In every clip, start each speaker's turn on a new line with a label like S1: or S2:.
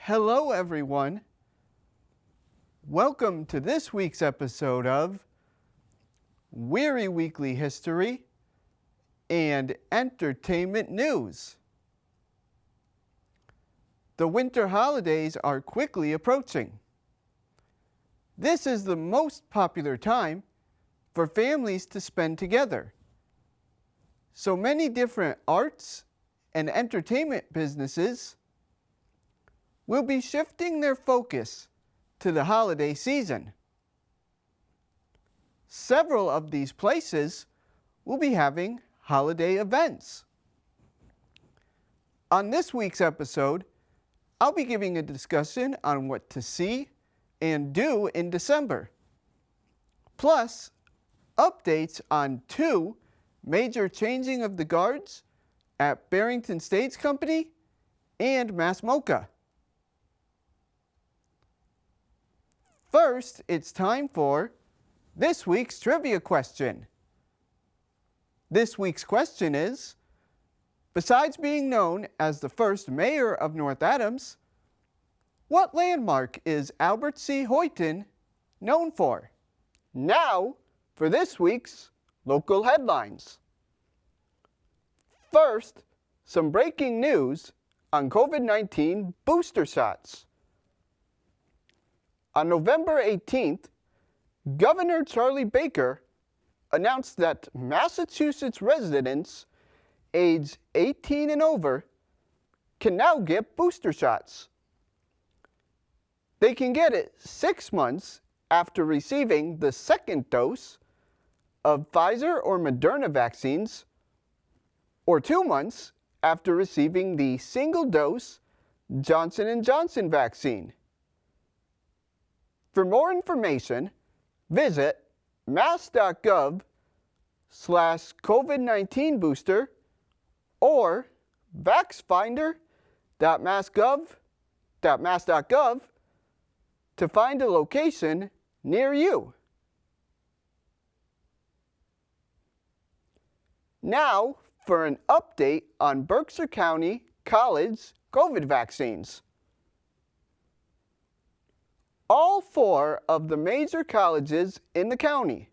S1: Hello everyone. Welcome to this week's episode of Wehry Weekly History and Entertainment News. The winter holidays are quickly approaching. This is the most popular time for families to spend together. So many different arts and entertainment businesses will be shifting their focus to the holiday season. Several of these places will be having holiday events. On this week's episode, I'll be giving a discussion on what to see and do in December, plus updates on 2 major changing of the guards at Barrington Stage Company and Mass MOCA. First, it's time for this week's trivia question. This week's question is, besides being known as the first mayor of North Adams, what landmark is Albert C. Hoyt known for? Now, for this week's local headlines. First, some breaking news on COVID-19 booster shots. On November 18th, Governor Charlie Baker announced that Massachusetts residents aged 18 and over can now get booster shots. They can get it 6 months after receiving the second dose of Pfizer or Moderna vaccines, or 2 months after receiving the single-dose Johnson & Johnson vaccine. For more information, visit mass.gov/COVID-19 booster or vaxfinder.mass.gov to find a location near you. Now for an update on Berkshire County College COVID vaccines. All 4 of the major colleges in the county,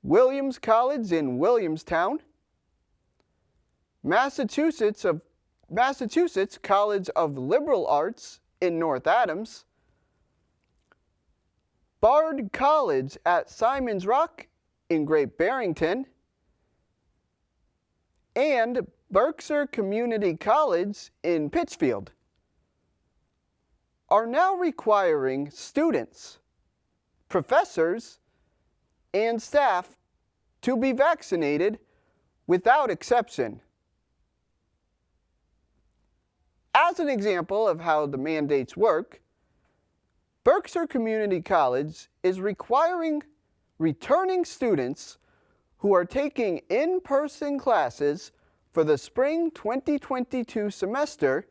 S1: Williams College in Williamstown, Massachusetts College of Liberal Arts in North Adams, Bard College at Simon's Rock in Great Barrington, and Berkshire Community College in Pittsfield are now requiring students, professors, and staff to be vaccinated without exception. As an example of how the mandates work, Berkshire Community College is requiring returning students who are taking in-person classes for the spring 2022 semester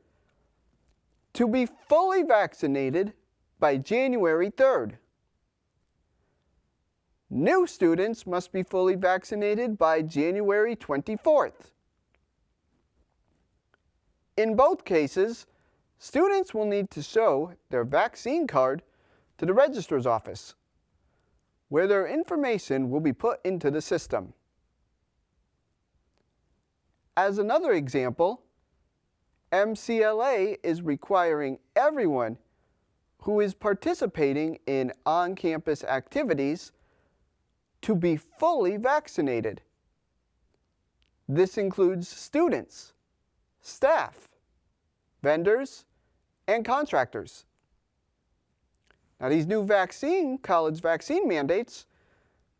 S1: to be fully vaccinated by January 3rd. New students must be fully vaccinated by January 24th. In both cases, students will need to show their vaccine card to the registrar's office, where their information will be put into the system. As another example, MCLA is requiring everyone who is participating in on-campus activities to be fully vaccinated. This includes students, staff, vendors, and contractors. Now, these new college vaccine mandates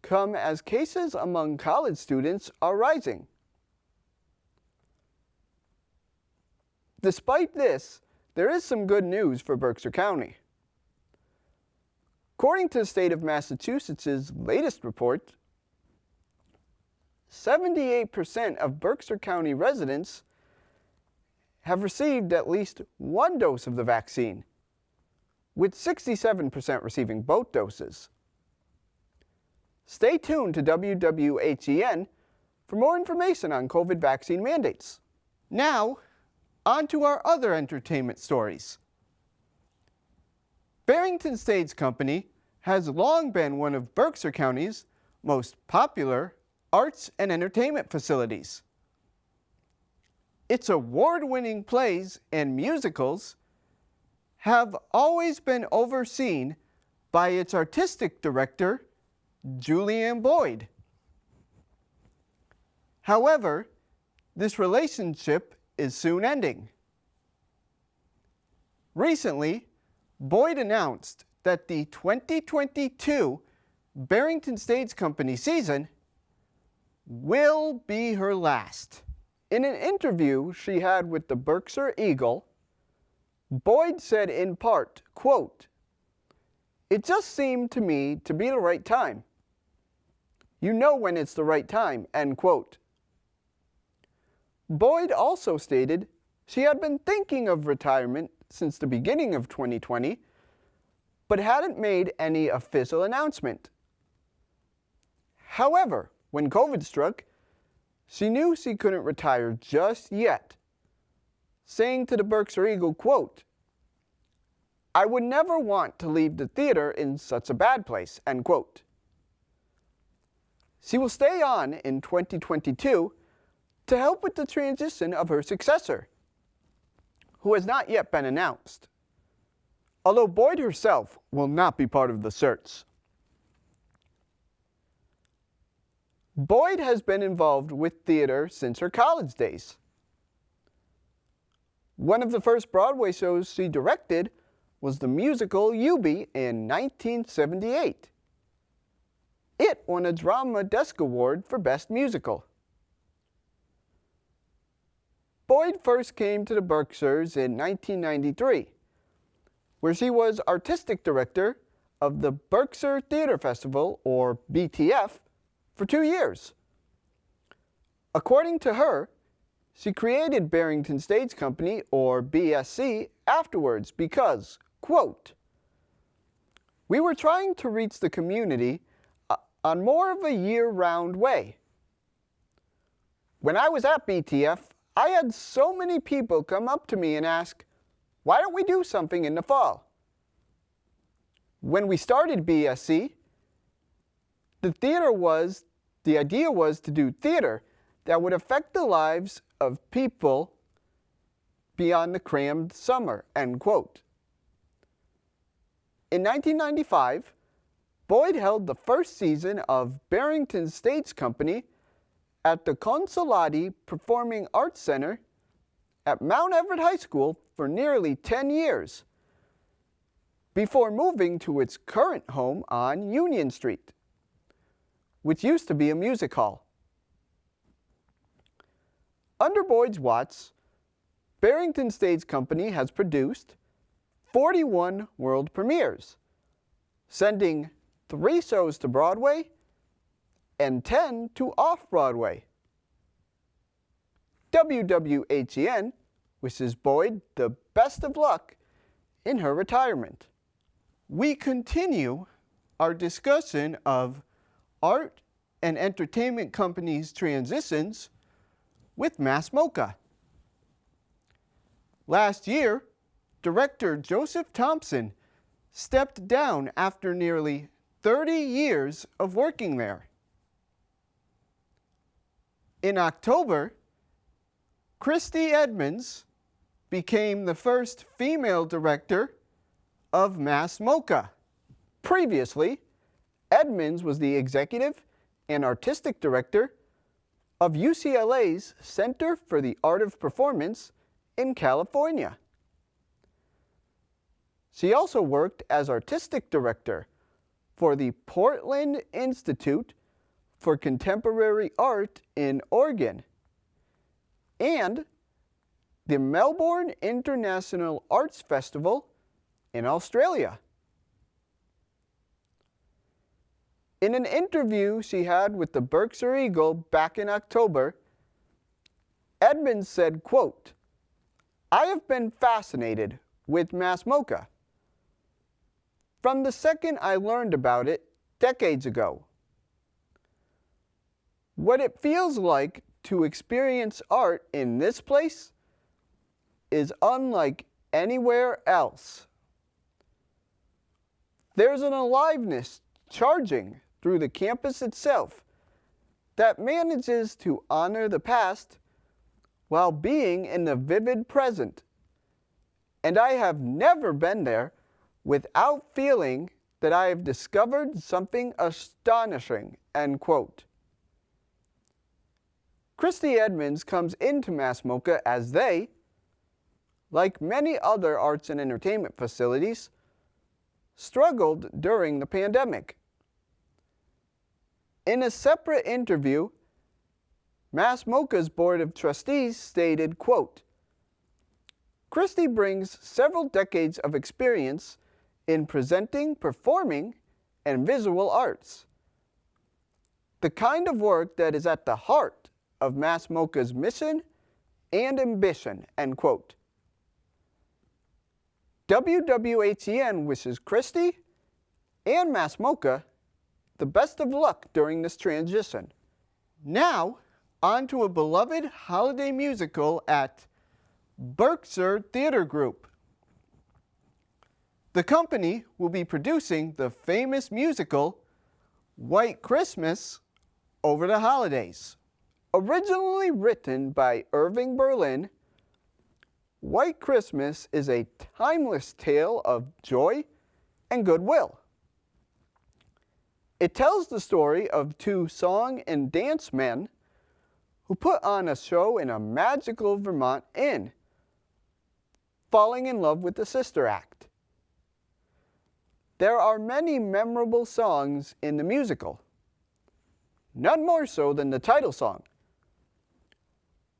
S1: come as cases among college students are rising. Despite this, there is some good news for Berkshire County. According to the state of Massachusetts' latest report, 78% of Berkshire County residents have received at least 1 dose of the vaccine, with 67% receiving both doses. Stay tuned to WWHEN for more information on COVID vaccine mandates. Now, On to our other entertainment stories. Barrington Stage Company has long been one of Berkshire County's most popular arts and entertainment facilities. Its award-winning plays and musicals have always been overseen by its artistic director, Julianne Boyd. However, this relationship is soon ending. Recently, Boyd announced that the 2022 Barrington Stage Company season will be her last. In an interview she had with the Berkshire Eagle, Boyd said in part, quote, "It just seemed to me to be the right time. You know when it's the right time," end quote. Boyd also stated she had been thinking of retirement since the beginning of 2020, but hadn't made any official announcement. However, when COVID struck, she knew she couldn't retire just yet, saying to the Berkshire Eagle, quote, "I would never want to leave the theater in such a bad place," end quote. She will stay on in 2022 to help with the transition of her successor, who has not yet been announced, although Boyd herself will not be part of the search. Boyd has been involved with theater since her college days. One of the first Broadway shows she directed was the musical Eubie in 1978. It won a Drama Desk Award for Best Musical. Boyd first came to the Berkshires in 1993, where she was artistic director of the Berkshire Theatre Festival, or BTF, for 2 years. According to her, she created Barrington Stage Company, or BSC, afterwards because, quote, "We were trying to reach the community on more of a year-round way. When I was at BTF, I had so many people come up to me and ask, 'Why don't we do something in the fall?' When we started BSC, the idea was to do theater that would affect the lives of people beyond the crammed summer," end quote. In 1995, Boyd held the first season of Barrington Stage Company at the Consolati Performing Arts Center at Mount Everett High School for nearly 10 years, before moving to its current home on Union Street, which used to be a music hall. Under Boyd's watch, Barrington Stage Company has produced 41 world premieres, sending 3 shows to Broadway and 10 to off-Broadway. WWHEN wishes Boyd the best of luck in her retirement. We continue our discussion of art and entertainment companies' transitions with Mass MOCA. Last year, director Joseph Thompson stepped down after nearly 30 years of working there. In October, Christy Edmunds became the first female director of Mass MOCA. Previously, Edmunds was the executive and artistic director of UCLA's Center for the Art of Performance in California. She also worked as artistic director for the Portland Institute for Contemporary Art in Oregon and the Melbourne International Arts Festival in Australia. In an interview she had with the Berkshire Eagle back in October, Edmonds said, quote, "I have been fascinated with Mass MOCA from the second I learned about it decades ago. What it feels like to experience art in this place is unlike anywhere else. There's an aliveness charging through the campus itself that manages to honor the past while being in the vivid present. And I have never been there without feeling that I have discovered something astonishing, end quote. Christy Edmonds comes into Mass MOCA as they, like many other arts and entertainment facilities, struggled during the pandemic. In a separate interview, Mass MOCA's Board of Trustees stated, quote, Christy brings several decades of experience in presenting, performing, and visual arts. The kind of work that is at the heart of Mass MOCA's mission and ambition, end quote. WWHEN wishes Christy and Mass MOCA the best of luck during this transition. Now, on to a beloved holiday musical at Berkshire Theatre Group. The company will be producing the famous musical White Christmas over the holidays. Originally written by Irving Berlin, White Christmas is a timeless tale of joy and goodwill. It tells the story of two song and dance men who put on a show in a magical Vermont inn, falling in love with the sister act. There are many memorable songs in the musical, none more so than the title song,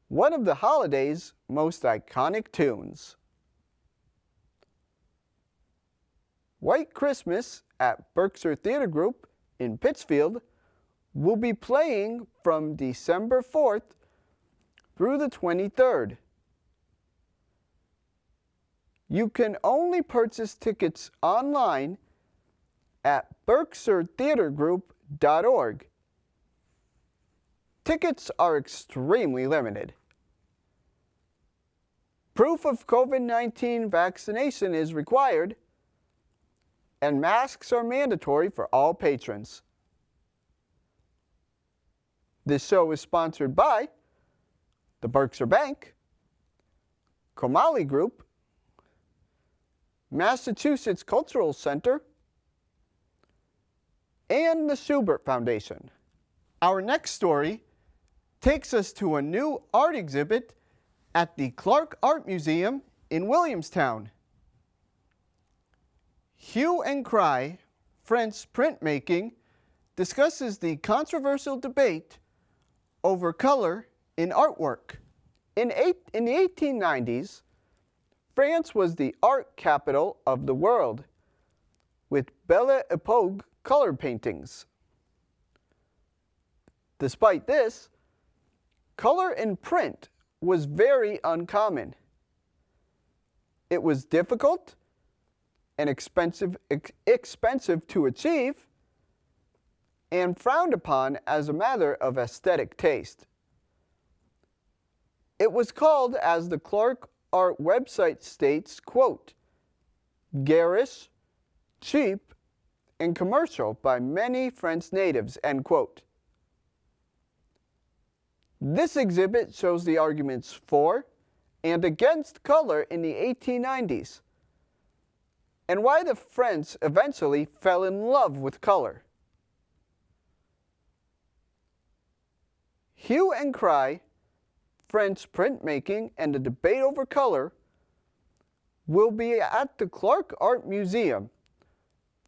S1: one of the holiday's most iconic tunes. White Christmas at Berkshire Theatre Group in Pittsfield will be playing from December 4th through the 23rd. You can only purchase tickets online at berkshiretheatregroup.org. Tickets are extremely limited. Proof of COVID-19 vaccination is required, and masks are mandatory for all patrons. This show is sponsored by the Berkshire Bank, Comali Group, Massachusetts Cultural Center, and the Schubert Foundation. Our next story takes us to a new art exhibit at the Clark Art Museum in Williamstown. Hue and Cry, French Printmaking, discusses the controversial debate over color in artwork. In the 1890s, France was the art capital of the world, with Belle Epoque color paintings. Despite this, color in print was very uncommon. It was difficult and expensive to achieve, and frowned upon as a matter of aesthetic taste. It was called, as the Clark Art website states, quote, garish, cheap, and commercial by many French natives, end quote. This exhibit shows the arguments for and against color in the 1890s, and why the French eventually fell in love with color. Hue and Cry, French Printmaking, and the debate over color will be at the Clark Art Museum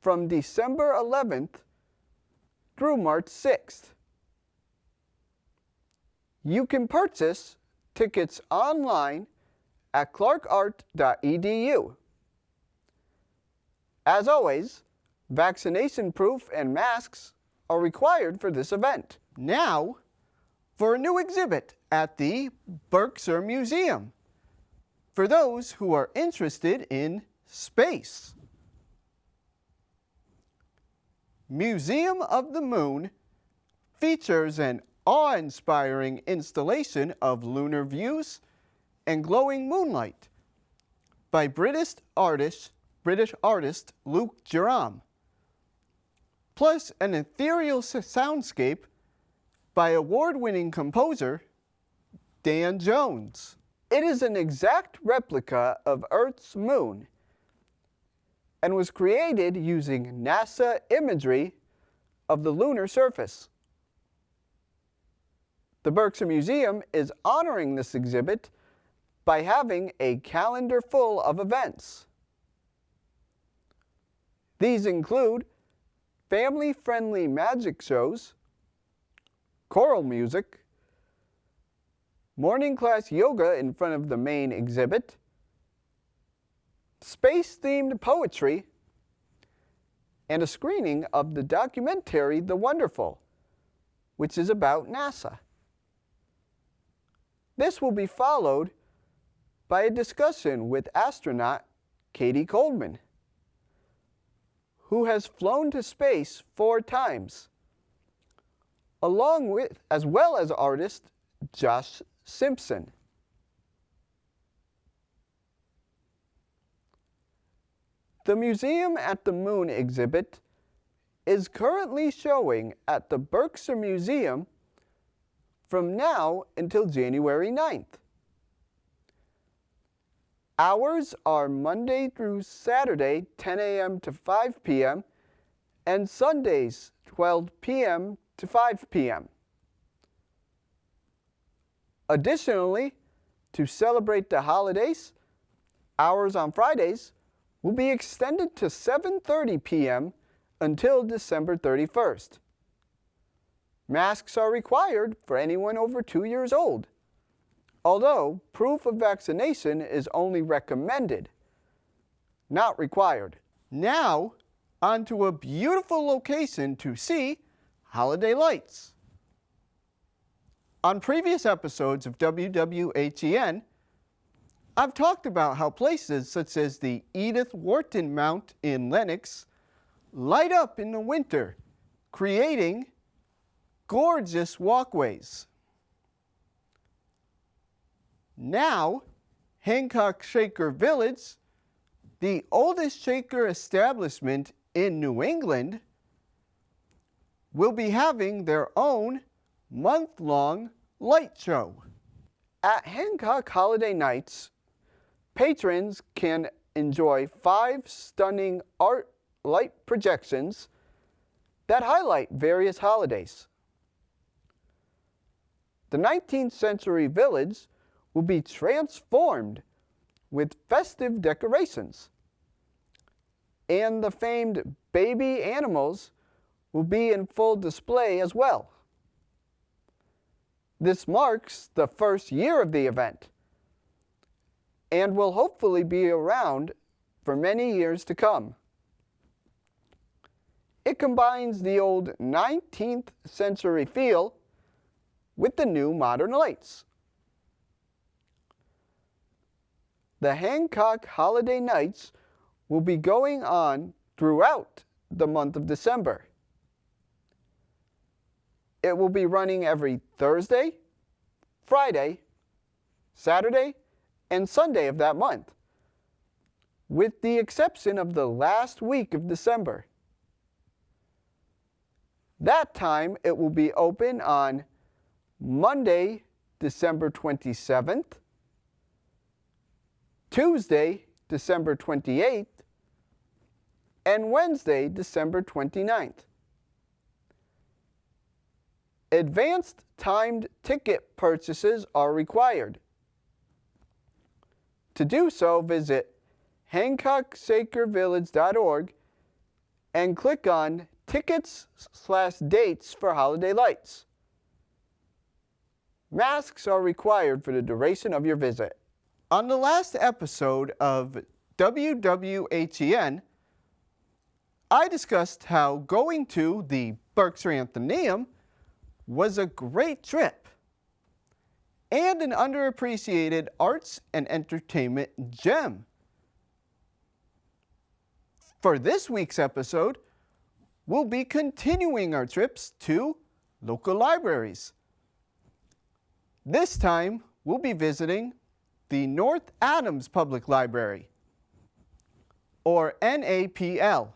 S1: from December 11th through March 6th. You can purchase tickets online at clarkart.edu. As always, vaccination proof and masks are required for this event. Now, for a new exhibit at the Berkshire Museum, for those who are interested in space. Museum of the Moon features an awe-inspiring installation of lunar views and glowing moonlight by British artist Luke Jerram, plus an ethereal soundscape by award-winning composer Dan Jones. It is an exact replica of Earth's moon and was created using NASA imagery of the lunar surface. The Berkshire Museum is honoring this exhibit by having a calendar full of events. These include family-friendly magic shows, choral music, morning class yoga in front of the main exhibit, space-themed poetry, and a screening of the documentary The Wonderful, which is about NASA. This will be followed by a discussion with astronaut Katie Coleman, who has flown to space 4 times, as well as artist Josh Simpson. The Museum at the Moon exhibit is currently showing at the Berkshire Museum from now until January 9th. Hours are Monday through Saturday, 10 a.m. to 5 p.m., and Sundays, 12 p.m. to 5 p.m. Additionally, to celebrate the holidays, hours on Fridays will be extended to 7:30 p.m. until December 31st. Masks are required for anyone over 2 years old, although proof of vaccination is only recommended, not required. Now, onto a beautiful location to see holiday lights. On previous episodes of WWHEN, I've talked about how places such as the Edith Wharton Mount in Lenox light up in the winter, creating gorgeous walkways. Now, Hancock Shaker Village, the oldest Shaker establishment in New England, will be having their own month-long light show. At Hancock Holiday Nights, patrons can enjoy 5 stunning art light projections that highlight various holidays. The 19th century village will be transformed with festive decorations, and the famed baby animals will be in full display as well. This marks the first year of the event and will hopefully be around for many years to come. It combines the old 19th century feel with the new modern lights. The Hancock Holiday Nights will be going on throughout the month of December. It will be running every Thursday, Friday, Saturday, and Sunday of that month, with the exception of the last week of December. That time it will be open on Monday, December 27th, Tuesday, December 28th, and Wednesday, December 29th. Advanced timed ticket purchases are required. To do so, visit hancockshakervillage.org and click on Tickets/Dates for Holiday Lights. Masks are required for the duration of your visit. On the last episode of WWHEN, I discussed how going to the Berkshire Athenaeum was a great trip and an underappreciated arts and entertainment gem. For this week's episode, we'll be continuing our trips to local libraries. This time, we'll be visiting the North Adams Public Library. or NAPL.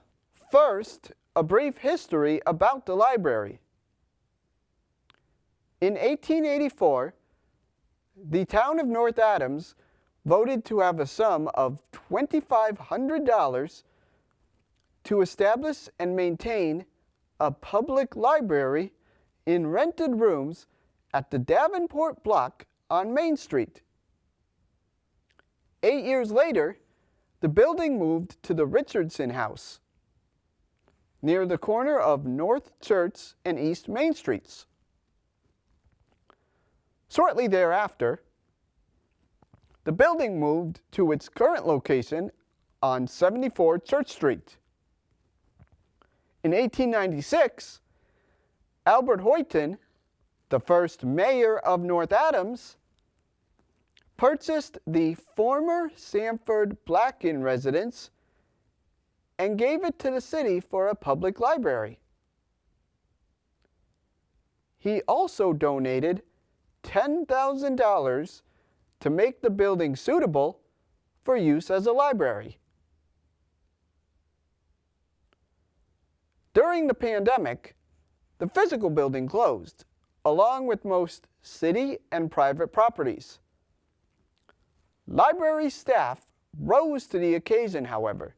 S1: First, a brief history about the library. In 1884, the town of North Adams voted to have a sum of $2,500 to establish and maintain a public library in rented rooms at the Davenport block on Main Street. 8 years later, the building moved to the Richardson House, near the corner of North Church and East Main Streets. Shortly thereafter, the building moved to its current location on 74 Church Street. In 1896, Albert Hoyt, the first mayor of North Adams, purchased the former Sanford Black Inn residence and gave it to the city for a public library. He also donated $10,000 to make the building suitable for use as a library. During the pandemic, the physical building closed, along with most city and private properties. Library staff rose to the occasion, however.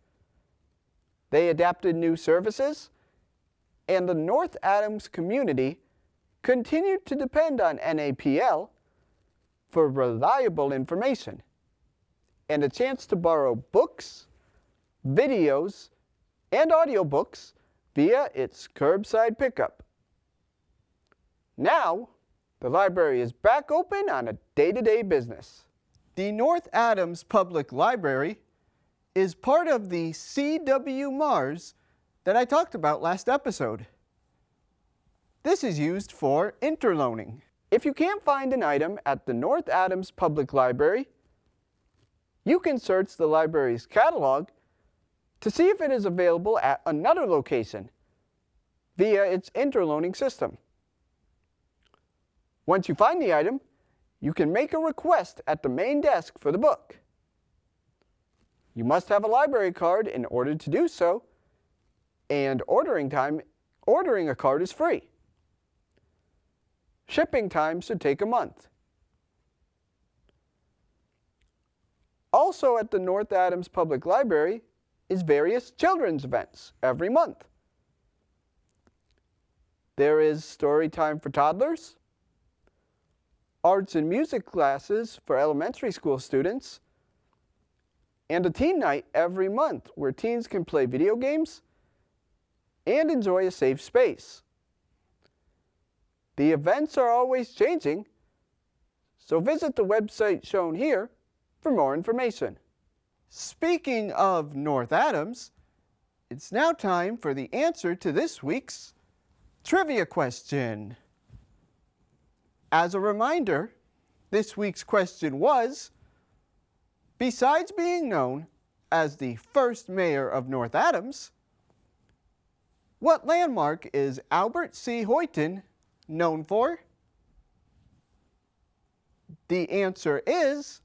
S1: They adapted new services, and the North Adams community continued to depend on NAPL for reliable information and a chance to borrow books, videos, and audiobooks via its curbside pickup. Now, the library is back open on a day-to-day business. The North Adams Public Library is part of the C.W. Mars that I talked about last episode. This is used for interloaning. If you can't find an item at the North Adams Public Library, you can search the library's catalog to see if it is available at another location via its interloaning system. Once you find the item, you can make a request at the main desk for the book. You must have a library card in order to do so, and ordering a card is free. Shipping time should take a month. Also at the North Adams Public Library is various children's events every month. There is story time for toddlers, arts and music classes for elementary school students, and a teen night every month where teens can play video games and enjoy a safe space. The events are always changing, so visit the website shown here for more information. Speaking of North Adams, it's now time for the answer to this week's trivia question. As a reminder, this week's question was, besides being known as the first mayor of North Adams, what landmark is Albert C. Hoyt known for? The answer is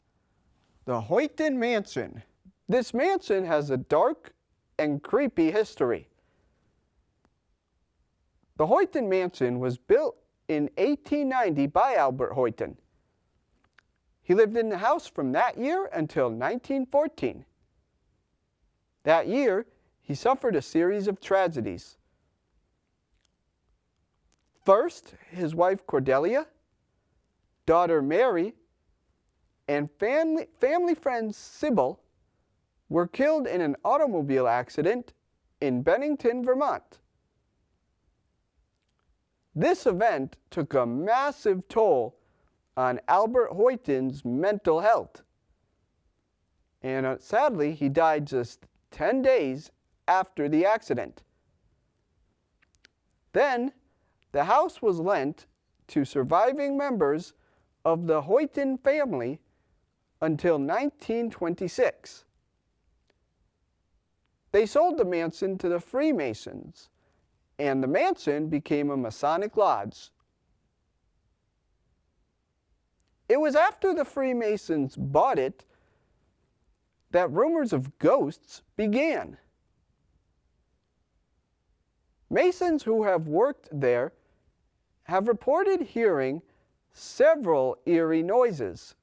S1: the Hoyt Mansion. This mansion has a dark and creepy history. The Hoyt Mansion was built in 1890 by Albert Hoyt. He lived in the house from that year until 1914. That year, he suffered a series of tragedies. First, his wife Cordelia, daughter Mary, and family friend Sybil were killed in an automobile accident in Bennington, Vermont. This event took a massive toll on Albert Hoyt's mental health. And sadly, he died just 10 days after the accident. Then, the house was lent to surviving members of the Hoyt family until 1926. They sold the mansion to the Freemasons, and the mansion became a Masonic lodge. It was after the Freemasons bought it that rumors of ghosts began. Masons who have worked there have reported hearing several eerie noises,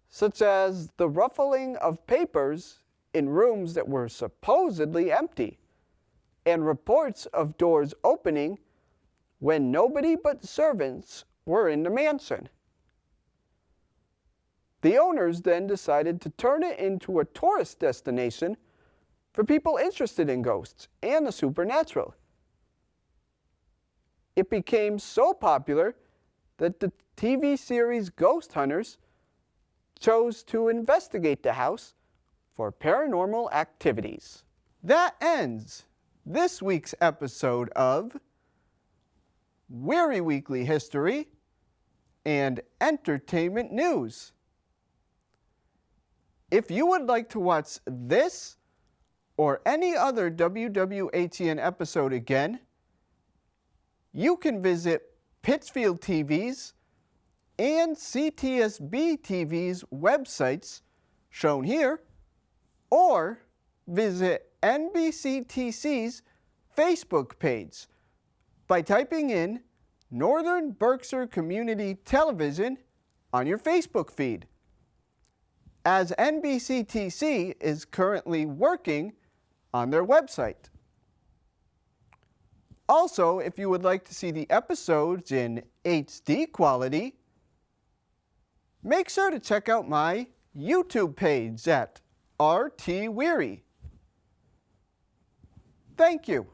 S1: such as the ruffling of papers in rooms that were supposedly empty, and reports of doors opening when nobody but servants were in the mansion. The owners then decided to turn it into a tourist destination for people interested in ghosts and the supernatural. It became so popular that the TV series Ghost Hunters chose to investigate the house for paranormal activities. That ends this week's episode of Wehry Weekly History and Entertainment News. If you would like to watch this or any other WWHEN episode again, you can visit Pittsfield TV's and CTSB TV's websites shown here, or visit NBCTC's Facebook page by typing in Northern Berkshire Community Television on your Facebook feed, as NBCTC is currently working on their website. Also, if you would like to see the episodes in HD quality, make sure to check out my YouTube page at RT Wehry. Thank you.